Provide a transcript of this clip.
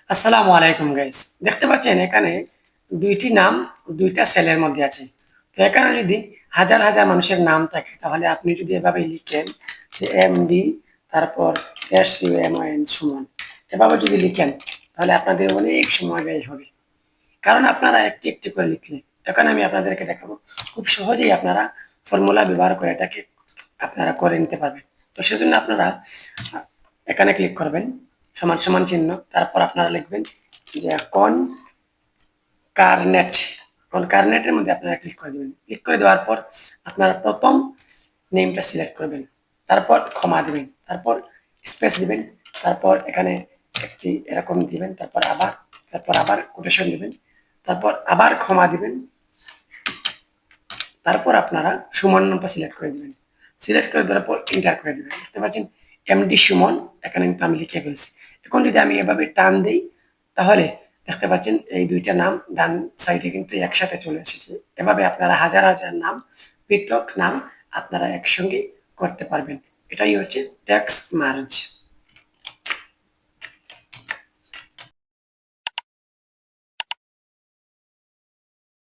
আসসালামু আলাইকুম গাইস, দেখতে পাচ্ছেন এখানে দুইটি নাম দুইটা সেলের মধ্যে আছে। তো এখানে যদি হাজার হাজার মানুষের নাম থাকে তাহলে আপনি যদি এভাবে লিখেন যে এমডি, তারপর S U M I N Suman, এভাবে যদি লিখেন তাহলে আপনাদের অনেক সময় ব্যয় হবে। কারণ আপনারা একটি একটি করে লিখলে, এখন আমি আপনাদেরকে দেখাবো খুব সহজেই আপনারা ফর্মুলা ব্যবহার করে এটাকে আপনারা করে নিতে পারবেন। তো সেজন্য আপনারা এখানে ক্লিক করবেন, সমান সমান চিহ্ন, তারপর আপনারা লিখবেন যে কনকারনেট। কনকারনেটের মধ্যে আপনারা ক্লিক করে দেবেন। ক্লিক করে দেওয়ার পর আপনারা প্রথম নেমটা সিলেক্ট করবেন, তারপর ক্ষমা দিবেন, তারপর স্পেস দিবেন, তারপর এখানে একটি এরকম দিবেন, তারপর আবার কোটেশন দিবেন, তারপর আবার ক্ষমা দিবেন, তারপর আপনারা সুমন নামটা সিলেক্ট করে দিবেন। সিলেক্ট করে দেওয়ার পর এন্টার করে দিবেন। দেখতে পাচ্ছেন এমডি সুমন এখানে কিন্তু আমি লিখে ফেলছি। এখন যদি আমি এভাবে টান দেই তাহলে দেখতে পাচ্ছেন এই দুইটা নাম ডান সাইডে কিন্তু একসাথে চলে এসেছে। এভাবে আপনারা হাজার হাজার নাম, পৃথক নাম আপনারা একসঙ্গে করতে পারবেন। এটাই হচ্ছে টেক্সট মার্জ।